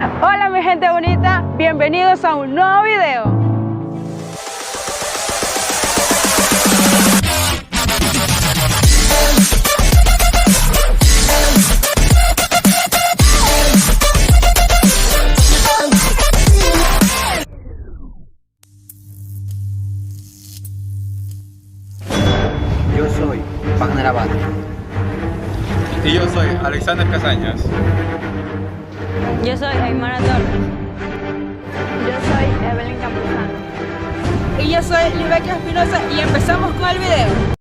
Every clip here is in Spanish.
Hola mi gente bonita, bienvenidos a un nuevo video. Yo soy Wagner Abad. Y yo soy Alexander Casañas. Yo soy Aymara Torres. Yo soy Evelyn Campuzano. Y yo soy Libeca Espinosa y empezamos con el video.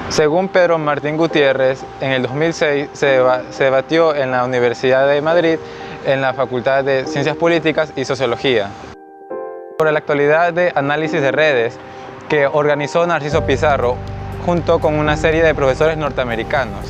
Según Pedro Martín Gutiérrez, en el 2006 se debatió en la Universidad de Madrid en la Facultad de Ciencias Políticas y Sociología sobre la actualidad de análisis de redes que organizó Narciso Pizarro junto con una serie de profesores norteamericanos.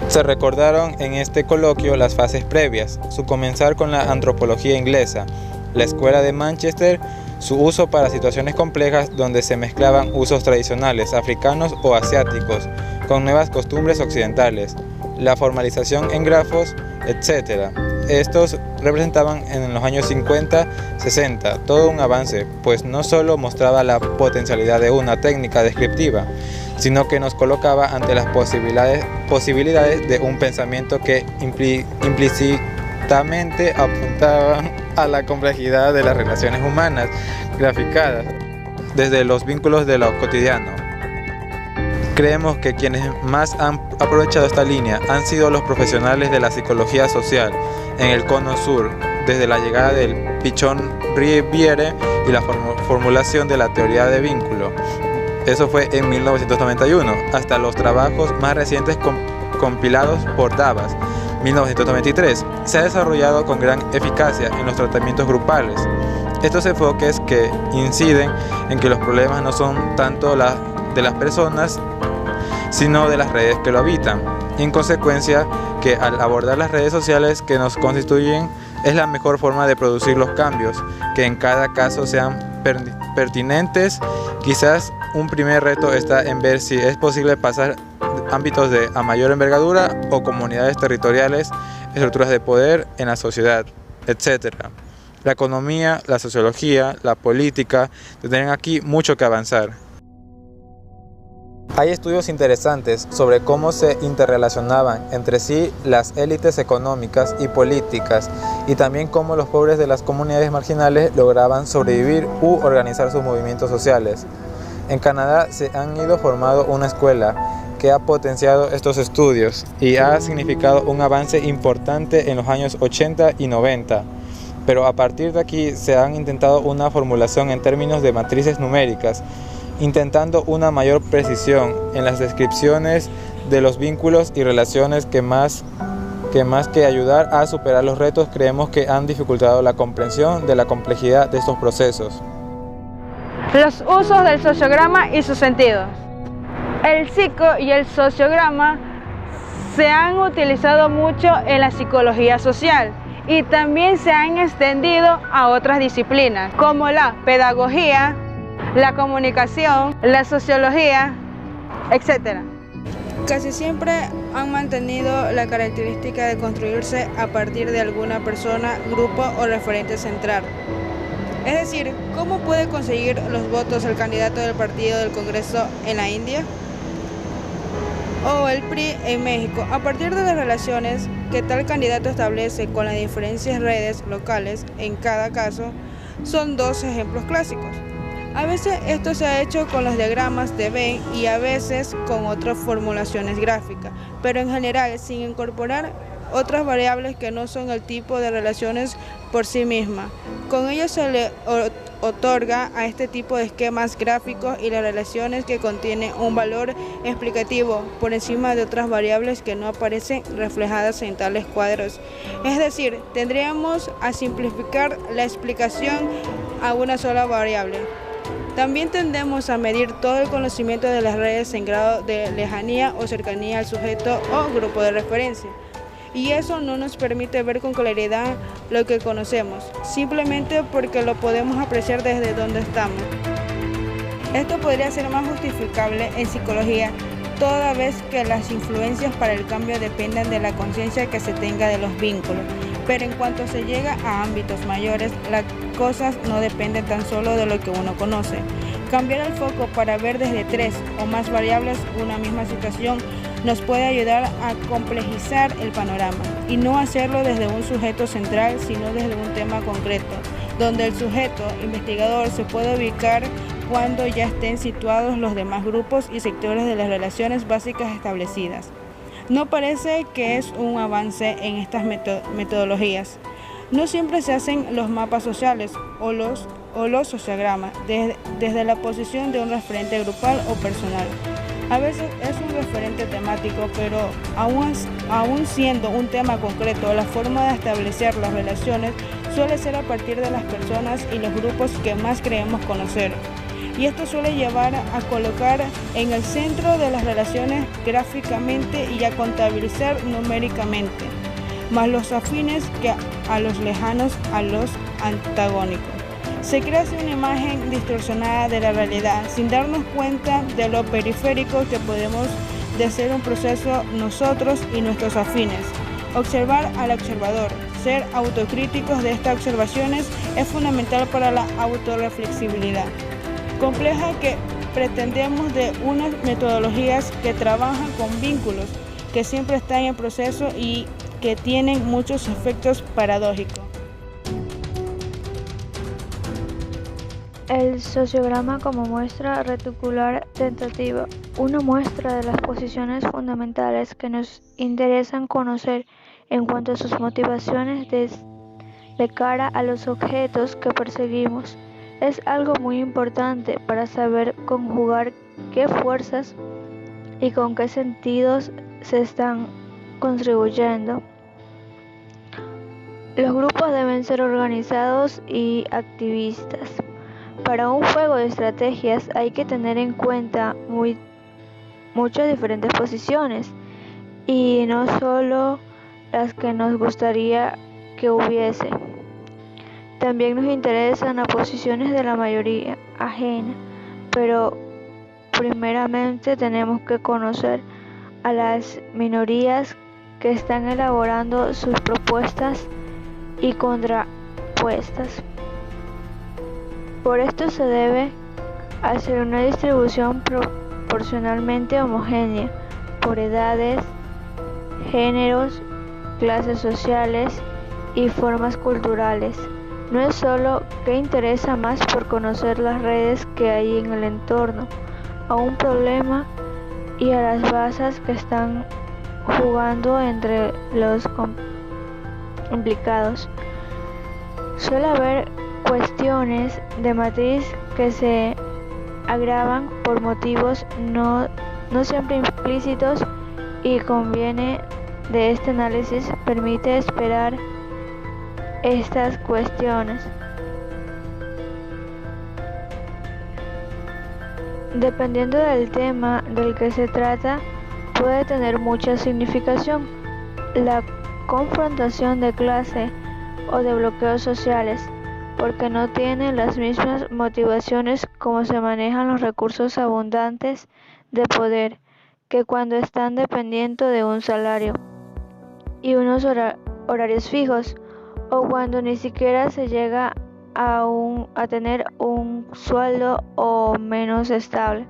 Se recordaron en este coloquio las fases previas, su comenzar con la antropología inglesa, la escuela de Manchester, su uso para situaciones complejas donde se mezclaban usos tradicionales africanos o asiáticos con nuevas costumbres occidentales, la formalización en grafos, etc. Estos representaban en los años 50-60 todo un avance, pues no solo mostraba la potencialidad de una técnica descriptiva, sino que nos colocaba ante las posibilidades de un pensamiento que implícitamente apuntaba a la complejidad de las relaciones humanas, graficadas desde los vínculos de lo cotidiano. Creemos que quienes más han aprovechado esta línea han sido los profesionales de la psicología social en el Cono Sur, desde la llegada del Pichon Riviere y la formulación de la teoría de vínculo. Eso fue en 1991, hasta los trabajos más recientes compilados por Davas, 1993. Se ha desarrollado con gran eficacia en los tratamientos grupales. Estos enfoques que inciden en que los problemas no son tanto de las personas, sino de las redes que lo habitan. En consecuencia, que al abordar las redes sociales que nos constituyen es la mejor forma de producir los cambios, que en cada caso sean pertinentes. Quizás un primer reto está en ver si es posible pasar ámbitos a mayor envergadura o comunidades territoriales, estructuras de poder en la sociedad, etc. La economía, la sociología, la política tienen aquí mucho que avanzar. Hay estudios interesantes sobre cómo se interrelacionaban entre sí las élites económicas y políticas y también cómo los pobres de las comunidades marginales lograban sobrevivir u organizar sus movimientos sociales. En Canadá se han ido formando una escuela que ha potenciado estos estudios y ha significado un avance importante en los años 80 y 90. Pero a partir de aquí se han intentado una formulación en términos de matrices numéricas, intentando una mayor precisión en las descripciones de los vínculos y relaciones que más que ayudar a superar los retos, creemos que han dificultado la comprensión de la complejidad de estos procesos. Los usos del sociograma y sus sentidos. El psico y el sociograma se han utilizado mucho en la psicología social y también se han extendido a otras disciplinas como la pedagogía, la comunicación, la sociología, etc. Casi siempre han mantenido la característica de construirse a partir de alguna persona, grupo o referente central. Es decir, ¿cómo puede conseguir los votos el candidato del partido del Congreso en la India? O el PRI en México, a partir de las relaciones que tal candidato establece con las diferentes redes locales, en cada caso, son dos ejemplos clásicos. A veces esto se ha hecho con los diagramas de Venn y a veces con otras formulaciones gráficas, pero en general sin incorporar otras variables que no son el tipo de relaciones por sí misma. Con ello se le otorga a este tipo de esquemas gráficos y las relaciones que contienen un valor explicativo por encima de otras variables que no aparecen reflejadas en tales cuadros. Es decir, tendríamos a simplificar la explicación a una sola variable. También tendemos a medir todo el conocimiento de las redes en grado de lejanía o cercanía al sujeto o grupo de referencia. Y eso no nos permite ver con claridad lo que conocemos, simplemente porque lo podemos apreciar desde donde estamos. Esto podría ser más justificable en psicología, toda vez que las influencias para el cambio dependen de la conciencia que se tenga de los vínculos, pero en cuanto se llega a ámbitos mayores, las cosas no dependen tan solo de lo que uno conoce. Cambiar el foco para ver desde 3 o más variables una misma situación nos puede ayudar a complejizar el panorama y no hacerlo desde un sujeto central, sino desde un tema concreto, donde el sujeto investigador se puede ubicar cuando ya estén situados los demás grupos y sectores de las relaciones básicas establecidas. No parece que es un avance en estas metodologías. No siempre se hacen los mapas sociales o los sociogramas desde la posición de un referente grupal o personal. A veces es un referente temático, pero aún siendo un tema concreto, la forma de establecer las relaciones suele ser a partir de las personas y los grupos que más creemos conocer. Y esto suele llevar a colocar en el centro de las relaciones gráficamente y a contabilizar numéricamente, más los afines que a los lejanos, a los antagónicos. Se crea así una imagen distorsionada de la realidad, sin darnos cuenta de lo periférico que podemos de ser un proceso nosotros y nuestros afines. Observar al observador, ser autocríticos de estas observaciones es fundamental para la autorreflexibilidad compleja que pretendemos de unas metodologías que trabajan con vínculos, que siempre están en proceso y que tienen muchos efectos paradójicos. El sociograma como muestra reticular tentativa, una muestra de las posiciones fundamentales que nos interesan conocer en cuanto a sus motivaciones de cara a los objetos que perseguimos. Es algo muy importante para saber conjugar qué fuerzas y con qué sentidos se están contribuyendo. Los grupos deben ser organizados y activistas. Para un juego de estrategias hay que tener en cuenta muchas diferentes posiciones y no solo las que nos gustaría que hubiese. También nos interesan las posiciones de la mayoría ajena, pero primeramente tenemos que conocer a las minorías que están elaborando sus propuestas y contrapuestas. Por esto se debe hacer una distribución proporcionalmente homogénea por edades, géneros, clases sociales y formas culturales. No es solo que interesa más por conocer las redes que hay en el entorno, a un problema y a las bazas que están jugando entre los implicados. Suele haber cuestiones de matriz que se agravan por motivos no siempre implícitos y conviene de este análisis permite esperar estas cuestiones. Dependiendo del tema del que se trata, puede tener mucha significación. La confrontación de clase o de bloqueos sociales, porque no tienen las mismas motivaciones como se manejan los recursos abundantes de poder, que cuando están dependiendo de un salario y unos horarios fijos, o cuando ni siquiera se llega a tener un sueldo o menos estable.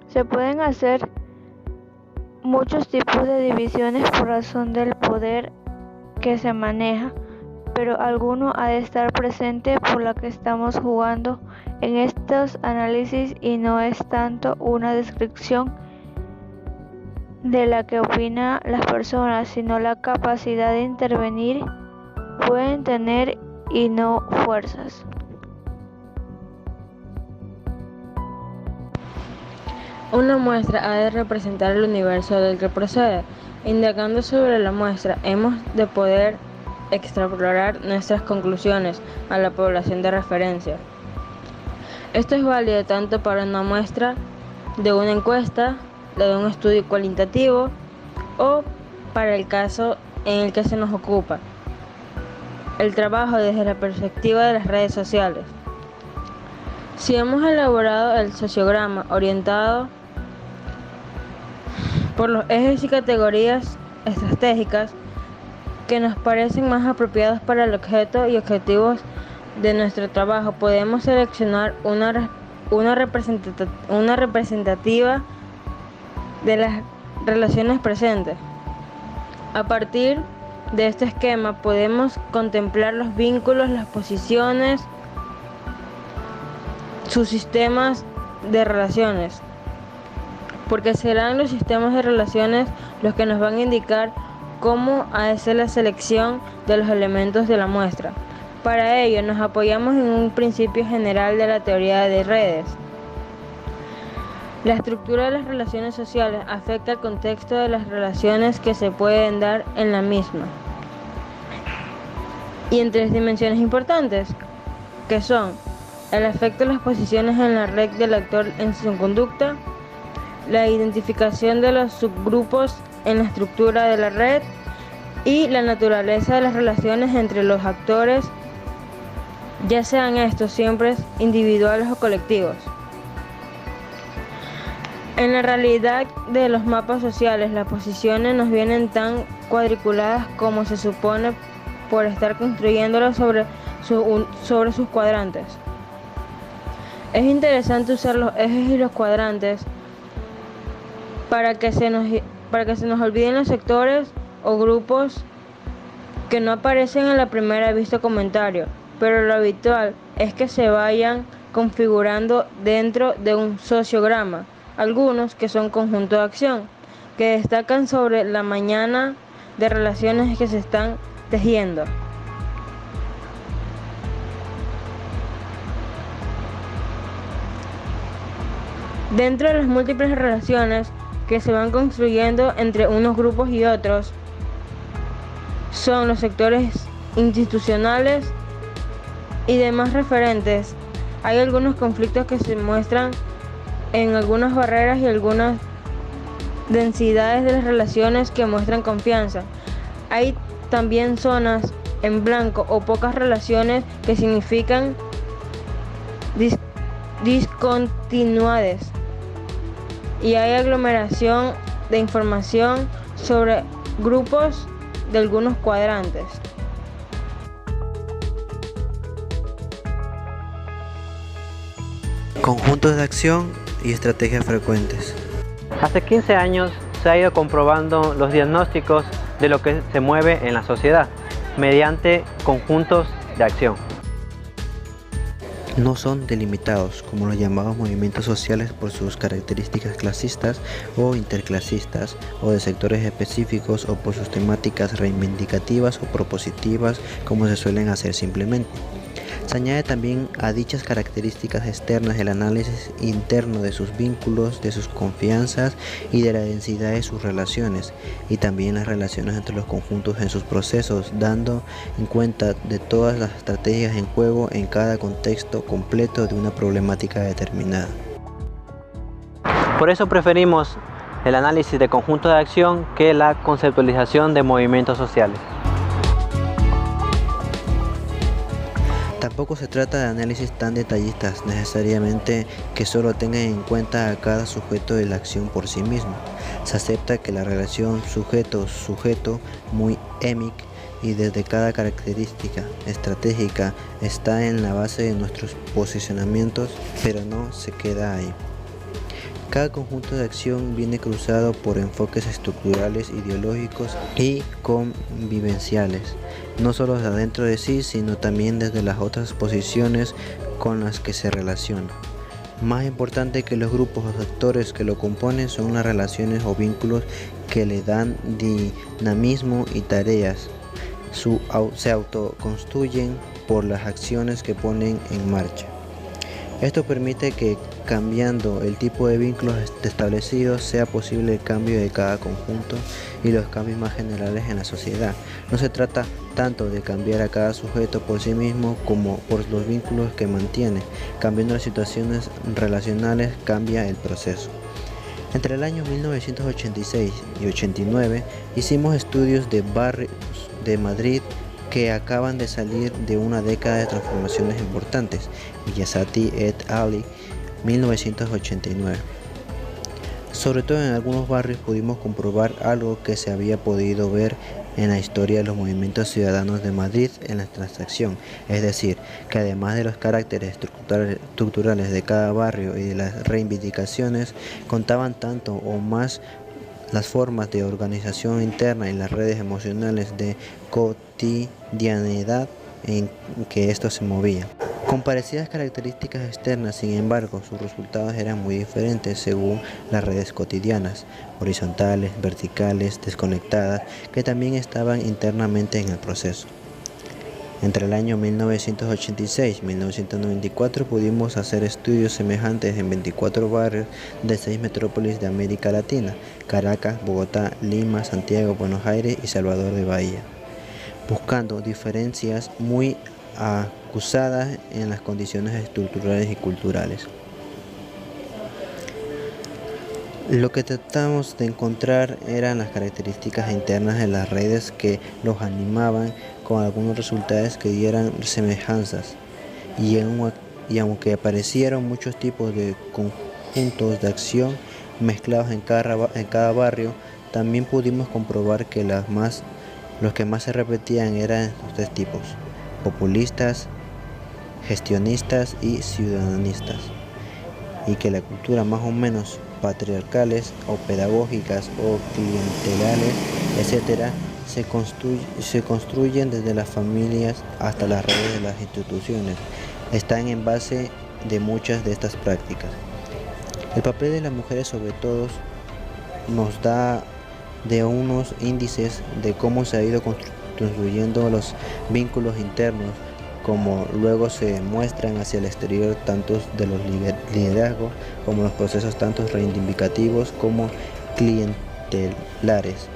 Se pueden hacer muchos tipos de divisiones por razón del poder que se maneja, pero alguno ha de estar presente por la que estamos jugando en estos análisis y no es tanto una descripción de la que opinan las personas, sino la capacidad de intervenir pueden tener y no fuerzas. Una muestra ha de representar el universo del que procede. Indagando sobre la muestra, hemos de poder extrapolar nuestras conclusiones a la población de referencia. Esto es válido tanto para una muestra de una encuesta, la de un estudio cualitativo o para el caso en el que se nos ocupa. el trabajo desde la perspectiva de las redes sociales. Si hemos elaborado el sociograma orientado por los ejes y categorías estratégicas que nos parecen más apropiados para el objeto y objetivos de nuestro trabajo, podemos seleccionar una representativa de las relaciones presentes. A partir de este esquema podemos contemplar los vínculos, las posiciones, sus sistemas de relaciones, porque serán los sistemas de relaciones los que nos van a indicar cómo ha de ser la selección de los elementos de la muestra. Para ello nos apoyamos en un principio general de la teoría de redes. La estructura de las relaciones sociales afecta el contexto de las relaciones que se pueden dar en la misma, y en 3 dimensiones importantes, que son el efecto de las posiciones en la red del actor en su conducta, la identificación de los subgrupos en la estructura de la red y la naturaleza de las relaciones entre los actores, ya sean estos siempre individuales o colectivos. En la realidad de los mapas sociales, las posiciones nos vienen tan cuadriculadas como se supone por estar construyéndolas sobre sus cuadrantes. Es interesante usar los ejes y los cuadrantes para que se nos olviden los sectores o grupos que no aparecen en la primera vista o comentario, pero lo habitual es que se vayan configurando dentro de un sociograma, algunos que son conjuntos de acción, que destacan sobre la mañana de relaciones que se están tejiendo. Dentro de las múltiples relaciones que se van construyendo entre unos grupos y otros, son los sectores institucionales y demás referentes. Hay algunos conflictos que se muestran en algunas barreras y algunas densidades de las relaciones que muestran confianza. Hay también zonas en blanco o pocas relaciones que significan discontinuidades, y hay aglomeración de información sobre grupos de algunos cuadrantes. Conjuntos de acción y estrategias frecuentes. Hace 15 años se ha ido comprobando los diagnósticos de lo que se mueve en la sociedad mediante conjuntos de acción. No son delimitados como los llamados movimientos sociales por sus características clasistas o interclasistas, o de sectores específicos, o por sus temáticas reivindicativas o propositivas, como se suelen hacer simplemente. Se añade también a dichas características externas el análisis interno de sus vínculos, de sus confianzas y de la densidad de sus relaciones, y también las relaciones entre los conjuntos en sus procesos, dando en cuenta de todas las estrategias en juego en cada contexto completo de una problemática determinada. Por eso preferimos el análisis de conjuntos de acción que la conceptualización de movimientos sociales. Tampoco se trata de análisis tan detallistas necesariamente que solo tengan en cuenta a cada sujeto de la acción por sí mismo. Se acepta que la relación sujeto-sujeto, muy émic, y desde cada característica estratégica está en la base de nuestros posicionamientos, pero no se queda ahí. Cada conjunto de acción viene cruzado por enfoques estructurales, ideológicos y convivenciales, no solo de adentro de sí, sino también desde las otras posiciones con las que se relaciona. Más importante que los grupos o actores que lo componen son las relaciones o vínculos que le dan dinamismo y tareas. Se autoconstruyen por las acciones que ponen en marcha. Esto permite que, cambiando el tipo de vínculos establecidos, sea posible el cambio de cada conjunto y los cambios más generales en la sociedad. No se trata tanto de cambiar a cada sujeto por sí mismo como por los vínculos que mantiene. Cambiando las situaciones relacionales, cambia el proceso. Entre el año 1986 y 89 hicimos estudios de barrios de Madrid que acaban de salir de una década de transformaciones importantes, Miyazaki et al. 1989. Sobre todo en algunos barrios pudimos comprobar algo que se había podido ver en la historia de los movimientos ciudadanos de Madrid en la transacción, es decir, que además de los caracteres estructurales de cada barrio y de las reivindicaciones, contaban tanto o más las formas de organización interna y las redes emocionales de cotidianidad en que estos se movían. Con parecidas características externas, sin embargo, sus resultados eran muy diferentes según las redes cotidianas, horizontales, verticales, desconectadas, que también estaban internamente en el proceso. Entre el año 1986 y 1994 pudimos hacer estudios semejantes en 24 barrios de 6 metrópolis de América Latina: Caracas, Bogotá, Lima, Santiago, Buenos Aires y Salvador de Bahía, buscando diferencias muy acusadas en las condiciones estructurales y culturales. Lo que tratamos de encontrar eran las características internas de las redes que los animaban, con algunos resultados que dieran semejanzas, y aunque aparecieron muchos tipos de conjuntos de acción mezclados en cada barrio, también pudimos comprobar que los que más se repetían eran estos tres tipos: populistas, gestionistas y ciudadanistas, y que la cultura más o menos patriarcales o pedagógicas o clientelares, etc., se construyen desde las familias hasta las redes de las instituciones. Están en base de muchas de estas prácticas. El papel de las mujeres sobre todo nos da de unos índices de cómo se ha ido construyendo los vínculos internos, como luego se muestran hacia el exterior, tanto de los liderazgos como los procesos tanto reivindicativos como clientelares.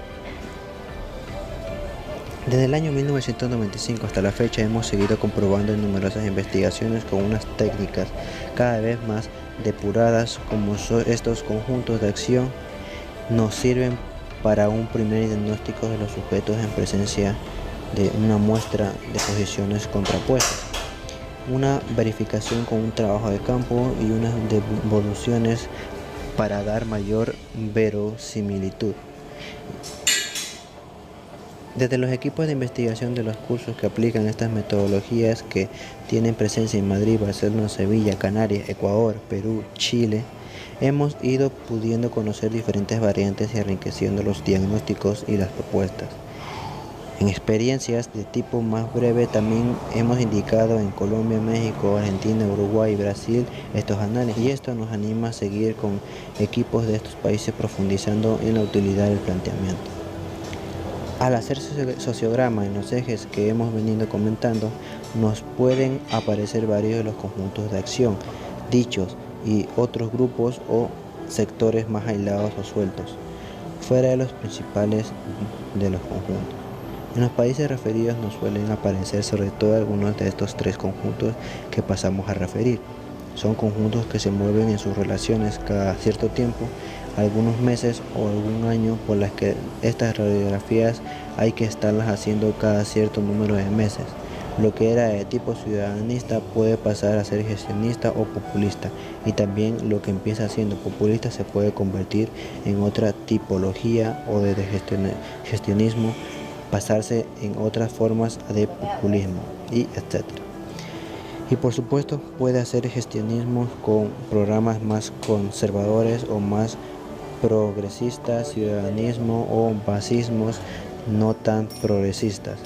Desde el año 1995 hasta la fecha hemos seguido comprobando en numerosas investigaciones con unas técnicas cada vez más depuradas como estos conjuntos de acción nos sirven para un primer diagnóstico de los sujetos en presencia de una muestra de posiciones contrapuestas, una verificación con un trabajo de campo y unas devoluciones para dar mayor verosimilitud. Desde los equipos de investigación de los cursos que aplican estas metodologías, que tienen presencia en Madrid, Barcelona, Sevilla, Canarias, Ecuador, Perú, Chile, hemos ido pudiendo conocer diferentes variantes y enriqueciendo los diagnósticos y las propuestas. En experiencias de tipo más breve también hemos indicado en Colombia, México, Argentina, Uruguay y Brasil estos análisis, y esto nos anima a seguir con equipos de estos países profundizando en la utilidad del planteamiento. Al hacer sociograma en los ejes que hemos venido comentando, nos pueden aparecer varios de los conjuntos de acción, dichos, y otros grupos o sectores más aislados o sueltos, fuera de los principales de los conjuntos. En los países referidos nos suelen aparecer sobre todo algunos de estos tres conjuntos que pasamos a referir. Son conjuntos que se mueven en sus relaciones cada cierto tiempo, algunos meses o algún año, por las que estas radiografías hay que estarlas haciendo cada cierto número de meses. Lo que era de tipo ciudadanista puede pasar a ser gestionista o populista, y también lo que empieza siendo populista se puede convertir en otra tipología o de gestionismo, pasarse en otras formas de populismo, y etc. Y por supuesto puede hacer gestionismo con programas más conservadores o más progresistas, ciudadanismo o fascismos no tan progresistas.